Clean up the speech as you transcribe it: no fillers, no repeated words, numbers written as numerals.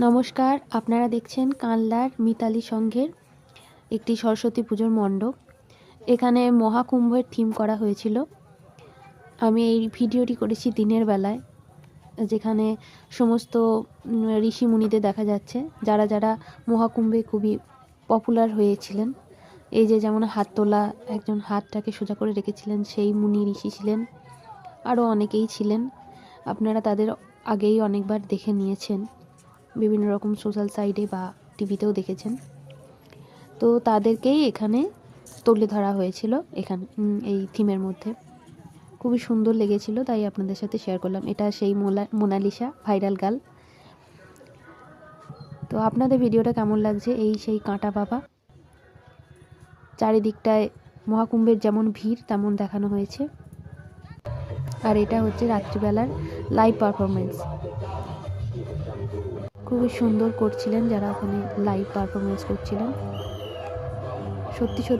নমস্কার, আপনারা দেখছেন কানলার মিতালি সংঘের একটি সরস্বতী পুজোর মণ্ডপ। এখানে মহাকুম্ভের থিম করা হয়েছিল। আমি এই ভিডিওটি করেছি দিনের বেলায়, যেখানে সমস্ত ঋষি মুনিদের দেখা যাচ্ছে, যারা যারা মহাকুম্ভে খুবই পপুলার হয়েছিলেন। এই যে যেমন হাত তোলা, একজন হাতটাকে সোজা করে রেখেছিলেন, সেই মুনি ঋষি ছিলেন। আরও অনেকেই ছিলেন, আপনারা তাদের আগেই অনেকবার দেখে নিয়েছেন, বিভিন্ন রকম সোশ্যাল সাইটে বা টিভিতেও দেখেছেন। তো তাদেরকেই এখানে তুলে ধরা হয়েছিল এই থিমের মধ্যে। খুবই সুন্দর লেগেছিল, তাই আপনাদের সাথে শেয়ার করলাম। এটা সেই মোনালিসা, ভাইরাল গার্ল। তো আপনাদের ভিডিওটা কেমন লাগছে? এই সেই কাঁটা বাবা, চারিদিকটায় মহাকুম্ভের যেমন ভিড় তেমন দেখানো হয়েছে। আর এটা হচ্ছে রাত্রিবেলার লাইভ পারফরমেন্স। খুবই সুন্দর করছিলেন যারা ওখানে লাইভ পারফরমেন্স করছিলেন। সত্যি সত্যি